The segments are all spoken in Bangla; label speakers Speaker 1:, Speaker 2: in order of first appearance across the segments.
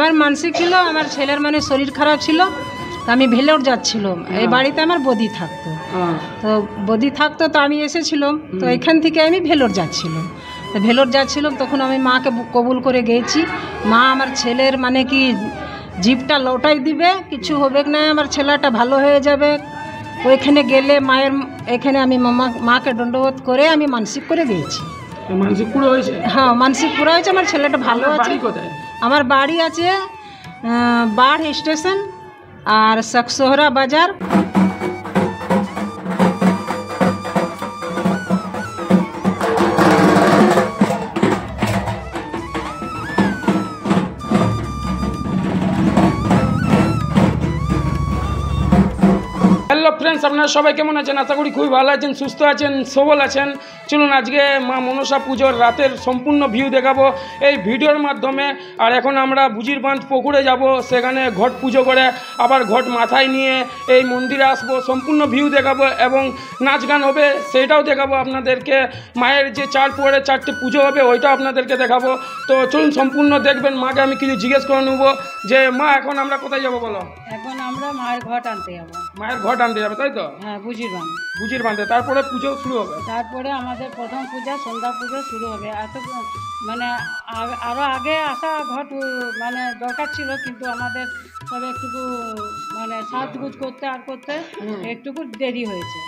Speaker 1: আমার মানসিক ছিল, আমার ছেলের মানে শরীর খারাপ ছিল, তো আমি ভেলোর যাচ্ছিলাম। এই বাড়িতে আমার বদি থাকতো, তো বদি থাকতো, তো আমি এসেছিলাম, তো এখান থেকে আমি ভেলোর যাচ্ছিলাম। তো ভেলোর যাচ্ছিলাম, তখন আমি মাকে কবুল করে গেছি। মা আমার ছেলের মানে কি জিভটা লৌটাই দিবে, কিছু হবে না, আমার ছেলেটা ভালো হয়ে যাবে। ওইখানে গেলে মায়ের এখানে আমি মাকে দণ্ডবোধ করে আমি মানসিক করে গেছি।
Speaker 2: মানসিক পুরো হয়েছে?
Speaker 1: হ্যাঁ, মানসিক পুরো হয়েছে, আমার ছেলেটা ভালো আছে। আমার বাড়ি আছে বাড় স্টেশন আর সকসোহরা বাজার।
Speaker 2: হ্যালো ফ্রেন্ডস, আপনারা সবাই কেমন আছেন? আশা করি খুবই ভালো আছেন, সুস্থ আছেন, সবল আছেন। চলুন আজকে মা মনসা পুজোর রাতের সম্পূর্ণ ভিউ দেখাবো এই ভিডিওর মাধ্যমে। আর এখন আমরা বুজির বাঁধ পুকুরে যাব, সেখানে ঘট পুজো করে আবার ঘট মাথায় নিয়ে এই মন্দিরে আসবো, সম্পূর্ণ ভিউ দেখাবো এবং নাচ গান হবে সেটাও দেখাবো আপনাদেরকে। মায়ের যে পরে 4টে পুজো হবে ওইটাও আপনাদেরকে দেখাবো। তো চলুন সম্পূর্ণ দেখবেন। মাকে আমি কিছু জিজ্ঞেস করে নেবো যে মা এখন আমরা কোথায় যাবো বলো?
Speaker 1: এখন আমরা মায়ের ঘট আনতে যাবো।
Speaker 2: মায়ের ঘট আনতে যাবে, তাই তো?
Speaker 1: হ্যাঁ, বুজির বাঁধ।
Speaker 2: বুজির বাঁধে তারপরে পুজো শুরু হবে।
Speaker 1: তারপরে আমাদের প্রথম পূজা সন্ধ্যা পুজো শুরু হবে। এত মানে আরও আগে আসা ঘট মানে দরকার ছিল, কিন্তু আমাদের সব একটুকু মানে সাজগুজ করতে আর করতে একটুকু দেরি হয়েছে।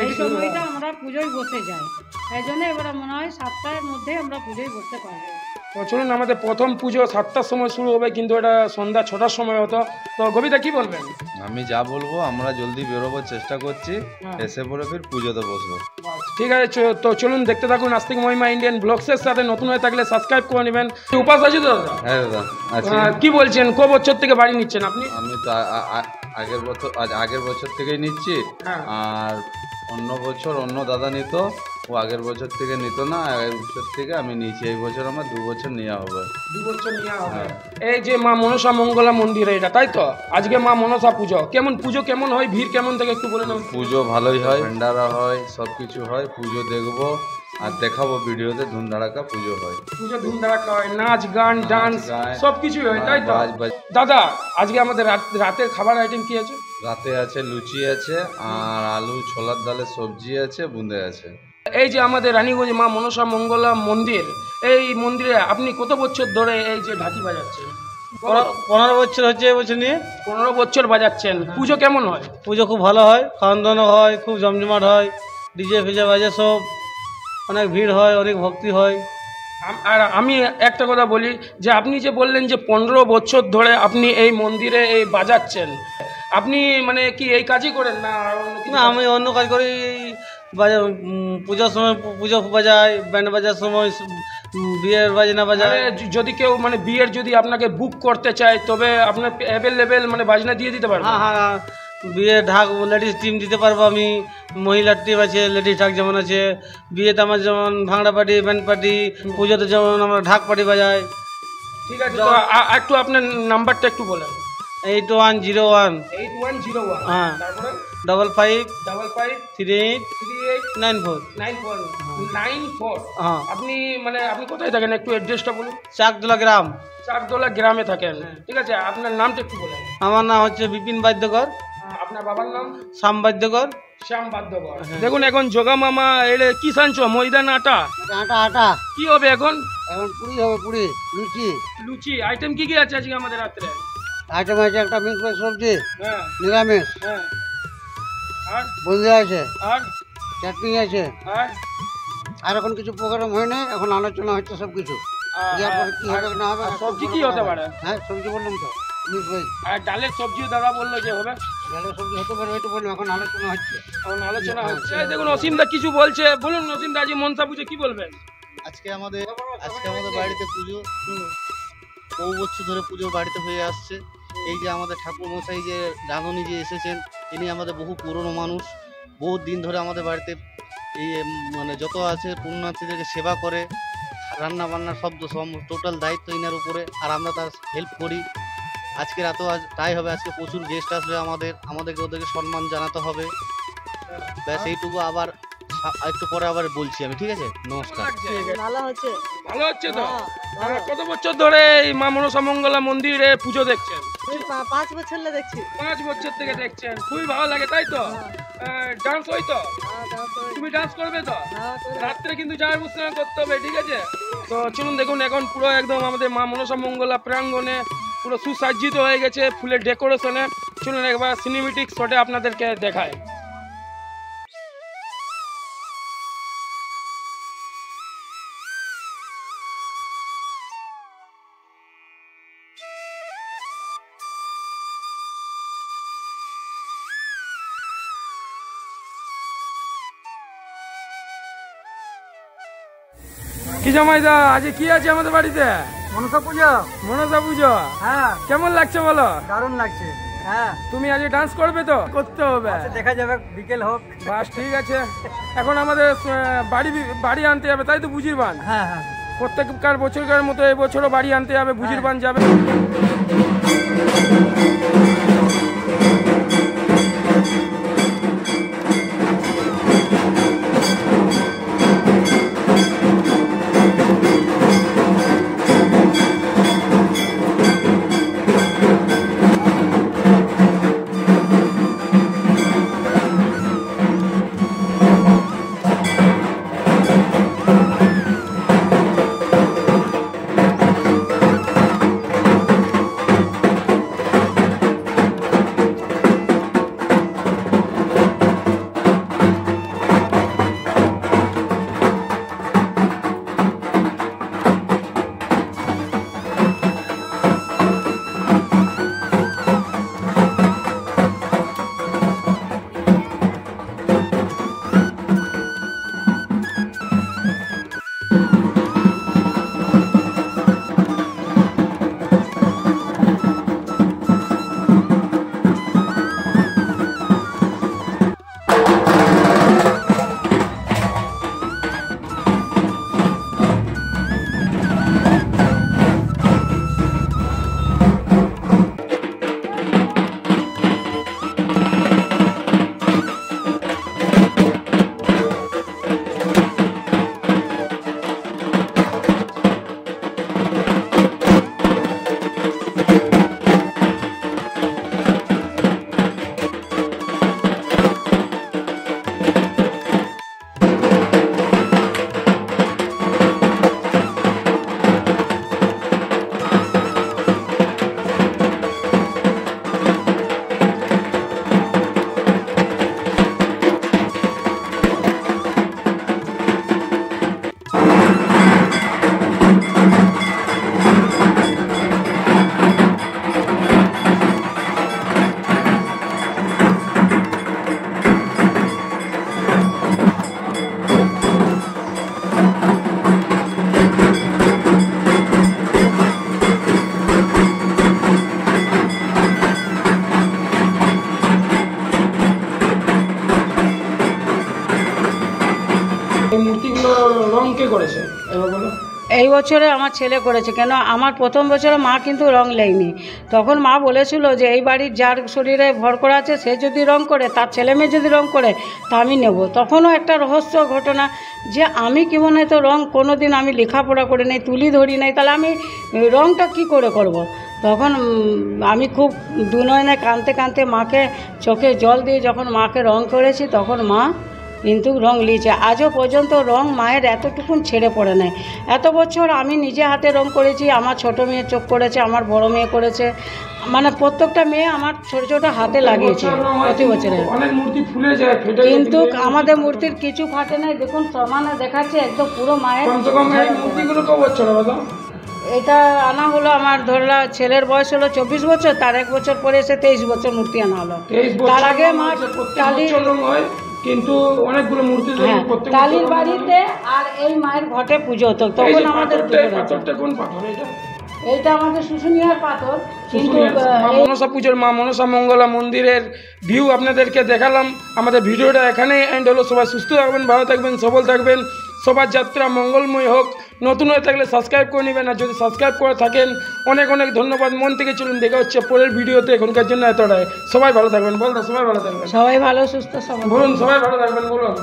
Speaker 1: এই সময়টা আমরা পুজোয় বসে যাই, তাই জন্য এবারে মনে হয় 7টার মধ্যে আমরা পুজোয় বসতে পারবো।
Speaker 2: তো চলুন, আমাদের প্রথম পুজো 7টার সময় শুরু হবে, কিন্তু এটা সন্ধ্যা 6টার সময় হতো। তো কবিতা কি বলবেন?
Speaker 3: আমি যা বলবো, আমরা জলদি বেরোবার চেষ্টা করছি, এসে পরে ফির পুজোতে বসবো।
Speaker 2: ঠিক আছে, তো চলুন দেখতে থাকুন আস্তিক মহিমা ইন্ডিয়ান ব্লগসের সাথে। নতুন হয়ে থাকলে সাবস্ক্রাইব করে নেবেন। উপাস আছে তো দাদা?
Speaker 3: হ্যাঁ দাদা আছি।
Speaker 2: কি বলছেন, ক বছর থেকে বাড়ি নিচ্ছেন আপনি?
Speaker 3: আমি তো আগের বছর থেকেই নিচ্ছি। আর অন্য বছর অন্য দাদা নিত, ও আগের বছর থেকে নিত না, আগের বছর থেকে আমি নিয়েছি। এই বছর আমার 2 বছর নেওয়া হবে।
Speaker 2: 2 বছর নেওয়া হবে। এই যে মা মনসা মঙ্গলা মন্দির, এটা তাই তো? আজকে মা মনসা পুজো, কেমন পুজো কেমন হয়, ভিড় কেমন থেকে একটু বলে নাও।
Speaker 3: পুজো ভালোই হয়, ভান্ডারা হয়, সব কিছু হয়। পুজো দেখবো আর দেখাবো ভিডিওতে। ধুমধাড়াকা পুজো হয়,
Speaker 2: পুজো ধুমধাড়াকা হয়, নাচ গান ডান্স সব কিছুই হয়, তাই তো? দাদা আজকে আমাদের রাতের খাবার আইটেম কি আছে?
Speaker 3: রাতে আছে লুচি আছে, আর আলু ছোলার ডালের সবজি আছে, বুঁদে আছে।
Speaker 2: এই যে আমাদের রানীগঞ্জ মা মনসা মঙ্গলা মন্দির, এই মন্দিরে আপনি কত বছর ধরে এই যে ঢাকি বাজাচ্ছেন?
Speaker 4: 15 বছর হচ্ছে এই বছর নিয়ে।
Speaker 2: 15 বছর বাজাচ্ছেন। পুজো কেমন হয়?
Speaker 4: পুজো খুব ভালো হয়, খাওয়ান দাওয়ানো হয়, খুব জমজমাট হয়, ডিজে ফিজে বাজে সব, অনেক ভিড় হয়, অনেক ভক্তি হয়।
Speaker 2: আর আমি একটা কথা বলি যে আপনি যে বললেন যে 15 বছর ধরে আপনি এই মন্দিরে এই বাজাচ্ছেন, আপনি মানে কি এই কাজই করেন না?
Speaker 4: না, আমি অন্য কাজ করি। পূজার সময় পুজো বাজাই, ব্যান্ড বাজার সময় বিয়ের বাজনা বাজায়।
Speaker 2: যদি কেউ মানে বিয়ের যদি আপনাকে বুক করতে চায় তবে আপনার অ্যাভেলেবেল মানে বাজনা দিয়ে দিতে পারবেন?
Speaker 4: হ্যাঁ হ্যাঁ, বিয়ের ঢাক লেডিস টিম দিতে পারবো আমি। মহিলার টিম আছে, লেডিস ঢাক যেমন আছে। বিয়েতে আমার যেমন ভাঙড়া পার্টি, ব্যান্ড পার্টি, পুজোতে যেমন আমরা ঢাক পার্টি বাজাই।
Speaker 2: ঠিক আছে, তো একটু আপনার নাম্বারটা একটু বলেন।
Speaker 4: 8101 হ্যাঁ,
Speaker 2: তারপরে
Speaker 4: 55383894 হ্যাঁ।
Speaker 2: আপনি মানে আপনি কোথায় থাকেন, একটু অ্যাড্রেসটা বলুন।
Speaker 4: চাকদোলা গ্রাম।
Speaker 2: চাকদোলা গ্রামে থাকেন, ঠিক আছে। আপনার নামটা একটু বলেন।
Speaker 4: আমার নাম হচ্ছে বিপিন বাদ্যকর।
Speaker 2: আপনার বাবার নাম?
Speaker 4: শ্যাম বাদ্যকর।
Speaker 2: শ্যাম বাদ্যকর। দেখুন এখন যোগা মামা এটা কি সানছো? ময়দা না আটা?
Speaker 4: আটা।
Speaker 2: কি হবে এখন?
Speaker 4: পুরি হবে, পুরি
Speaker 2: লুচি। আইটেম কি কি আছে আজকে আমাদের রাত্রে?
Speaker 4: আইটেম আছে একটা মিক্স ভেজ সবজি,
Speaker 2: হ্যাঁ
Speaker 4: নিরামিষ,
Speaker 2: হ্যাঁ, আর
Speaker 4: বুন্দি আছে,
Speaker 2: আর
Speaker 4: চাটনি আছে। আর এখন কিছু প্রোগ্রাম হয় না, এখন আলোচনা হচ্ছে সব কিছু। কি হবে না হবে।
Speaker 2: সবজি কি হতে পারে?
Speaker 4: হ্যাঁ, সবজি বললাম তো, মিক্স ভেজ।
Speaker 2: আর ডালের সবজিও দাদা বললো যে হবে।
Speaker 4: ডালের সবজি হতে পারে, হয়তো বললাম, এখন আলোচনা হচ্ছে।
Speaker 2: দেখুন অসীমদা কিছু বলছে, বলুন অসীমদা আজ মনসা পুজো কি বলবেন?
Speaker 5: আজকে আমাদের বাড়িতে পুজো, বহু বছর ধরে পুজো বাড়িতে হয়ে আসছে। এই যে আমাদের ঠাকুর মশাই যে রাঁধুনি যে এসেছেন, ইনি আমাদের বহু পুরনো মানুষ। বহু দিন ধরে আমাদের বাড়িতে এই মানে যত আছে পুণ্যার্থীদেরকে সেবা করে, রান্না বান্নার সব টোটাল দায়িত্ব ইনার উপরে, আর আমরা তার হেল্প করি। আজকে রাতেও তাই হবে। আজকে প্রচুর গেস্ট আসবে আমাদেরকে ওদেরকে সম্মান জানাতে হবে। ব্যাস এইটুকু। আবার একটু পরে আবার বলছি আমি, ঠিক আছে? নমস্কার।
Speaker 6: ভালো হচ্ছে।
Speaker 2: ভালো হচ্ছে তো? কত বছর ধরে এই মা মনসা মঙ্গলা মন্দিরে পুজো দেখছেন?
Speaker 6: 5 বছর ধরে দেখছি।
Speaker 2: 5 বছর থেকে দেখছেন, খুবই ভালো লাগে তাই তো? ডান্স হয় তো? তুমি ডান্স করবে তো? রাত্রে কিন্তু জামাই স্নান করতে হবে, ঠিক আছে? তো চলুন দেখুন, এখন পুরো একদম আমাদের মা মনসা মঙ্গলা প্রাঙ্গণে পুরো সুসজ্জিত হয়ে গেছে ফুলের ডেকোরেশনে। চলুন একবার সিনেমেটিক শটে আপনাদেরকে দেখায়। কি জামাইদা, আজকে কি আছে আমাদের বাড়িতে?
Speaker 4: মনসা পুজো।
Speaker 2: মনসা পুজো?
Speaker 4: হ্যাঁ,
Speaker 2: কেমন লাগছে বলো?
Speaker 4: দারুণ লাগছে। হ্যাঁ,
Speaker 2: তুমি আজকে ডান্স করবে তো? করতে হবে,
Speaker 4: দেখা যাবে, বিকেল হোক।
Speaker 2: বাস ঠিক আছে। এখন আমাদের বাড়ি আনতে হবে তাই তো, বুঝির বান?
Speaker 4: হ্যাঁ হ্যাঁ,
Speaker 2: প্রত্যেককার বছরকার মতো এই বছরও বাড়ি আনতে হবে, বুঝির বান যাবে। এই মূর্তিগুলো রং কে করেছে এবার বলো?
Speaker 6: এই বছরে আমার ছেলে করেছে। কেন, আমার প্রথম বছরে মা কিন্তু রং লেয়নি। তখন মা বলেছিল যে এই বাড়ির যার শরীরে ভর করা আছে সে যদি রং করে, তার ছেলে মেয়ে যদি রং করে তা আমি নেব। তখনও একটা রহস্য ঘটনা যে আমি কি মনে হয় তো রং কোনো দিন আমি লেখাপড়া করে নেই, তুলি ধরি নাই, তাহলে আমি রংটা কি করে করব। তখন আমি খুব দুনয়নে কাঁদতে কাঁদতে মাকে চোখে জল দিয়ে যখন মাকে রং করেছি, তখন মা কিন্তু রং লিয়েছে। আজও পর্যন্ত রং মায়ের এতটুকুন ছেড়ে পড়ে নাই। এত বছর আমি নিজে হাতে রং করেছি, আমার ছোট মেয়ে চোখ করেছে, আমার বড় মেয়ে করেছে, মানে প্রত্যেকটা মেয়ে আমার ছোট ছোট হাতে লাগিয়েছে প্রতি বছরে।
Speaker 2: অনেক মূর্তি ফুলে যায়, ফেটে,
Speaker 6: কিন্তু আমাদের মূর্তির কিছু ফাটে নাই। দেখুন সমানে দেখাচ্ছে একদম পুরো মায়ের।
Speaker 2: কমসে কম এই মূর্তিগুলো কত বছর হবে?
Speaker 6: এটা আনা হলো আমার ধরলা ছেলের বয়স হলো 24 বছর, তার 1 বছর পরে এসে 23 বছর মূর্তি আনা হলো। তার আগে মা কালীর
Speaker 2: কিন্তু অনেকগুলো মূর্তি
Speaker 6: কালীর বাড়িতে আর এই মায়ের ঘটে পুজো হতো। তখন আমাদের
Speaker 2: কোন পাথর এটা?
Speaker 6: এইটা আমাদের শুশুনিয়ার পাথর। কিন্তু
Speaker 2: মনসা পুজোর মা মনসা মঙ্গলা মন্দিরের ভিউ আপনাদেরকে দেখালাম। আমাদের ভিডিওটা এখানেই এন্ড হলো। সবাই সুস্থ থাকবেন, ভালো থাকবেন, সবল থাকবেন, সবার যাত্রা মঙ্গলময় হোক। নতুন হয়ে থাকলে সাবস্ক্রাইব করে নেবেন, আর যদি সাবস্ক্রাইব করে থাকেন অনেক অনেক ধন্যবাদ। মন থেকে চলুন, দেখা হচ্ছে পরের ভিডিওতে। এখনকার জন্য এতটাই। সবাই ভালো থাকবেন, বলতে সবাই ভালো থাকবেন,
Speaker 6: সবাই ভালো সুস্থ সবাই
Speaker 2: বলুন সবাই ভালো থাকবেন, বলুন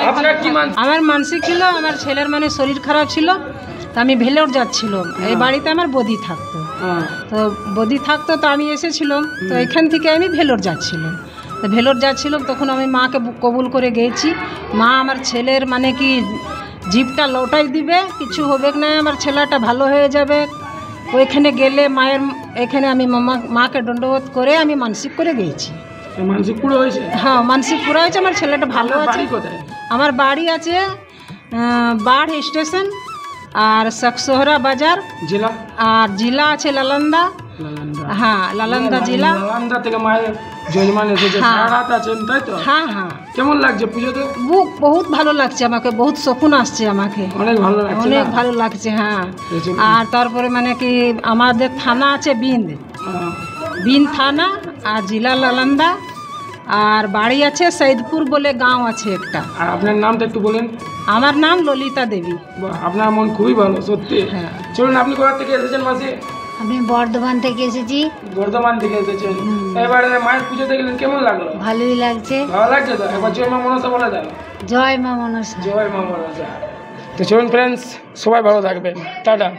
Speaker 2: আপনার কি মান
Speaker 1: আমার মানসিক ছিল, আমার ছেলের মানে শরীর খারাপ ছিল, তো আমি ভেলোর যাচ্ছিলাম। এই বাড়িতে আমার বদি থাকতো, তো বদি থাকতো, তো আমি এসেছিলাম, তো এখান থেকে আমি ভেলোর যাচ্ছিলাম। তো ভেলোর যাচ্ছিলাম, তখন আমি মাকে কবুল করে গেছি। মা আমার ছেলের মানে কি জিভটা লটাই দিবে, কিছু হবে না, আমার ছেলেটা ভালো হয়ে যাবে। ওইখানে গেলে মায়ের এখানে আমি মাকে দণ্ডবোধ করে আমি মানসিক করে গেছি।
Speaker 2: মানসিক পুরো হয়েছে?
Speaker 1: হ্যাঁ, মানসিক পুরো হয়েছে, আমার ছেলেটা ভালো আছে।
Speaker 2: কোথায়?
Speaker 1: আমার বাড়ি আছে বাঢ় স্টেশন আর সকসোহরা বাজার,
Speaker 2: জেলা?
Speaker 1: আর জেলা আছে লালন্দা। হ্যাঁ, লালন্দা জেলা।
Speaker 2: নালন্দা থেকে মায়ের যজমান এসেছে, সারারাত আছেন, তাই তো?
Speaker 1: হ্যাঁ হ্যাঁ।
Speaker 2: কেমন লাগছে পুজোতে?
Speaker 1: বহুত ভালো লাগছে আমাকে, বহুত শকুন আসছে আমাকে,
Speaker 2: অনেক ভালো লাগছে,
Speaker 1: অনেক ভালো লাগছে। হ্যাঁ, আর তারপরে মানে কি আমাদের থানা আছে বিন থানা, আর জেলা লালন্দা, আর বাড়ি আছে সৈদপুর বলে গাঁও আছে একটা।
Speaker 2: আর আপনার নামটা একটু বলেন।
Speaker 1: আমার নাম ললিতা দেবী।
Speaker 2: বাহ, আপনার মন খুবই ভালো, সত্যি।
Speaker 1: হ্যাঁ।
Speaker 2: চলুন, আপনি কোথা থেকে এসেছেন মাসি?
Speaker 7: আমি বর্ধমান থেকে এসেছি।
Speaker 2: বর্ধমান থেকে এসেছেন। এবারে মায়ের পুজো দেখলেন, কেমন লাগলো?
Speaker 7: ভালোই লাগছে।
Speaker 2: ভালো লাগছে তো? এবার জয় মা মনসা বলে দাও।
Speaker 7: জয় মা মনসা।
Speaker 2: জয় মা মনসা। তো চলুন ফ্রেন্ডস, সবাই ভালো থাকবেন, টাটা।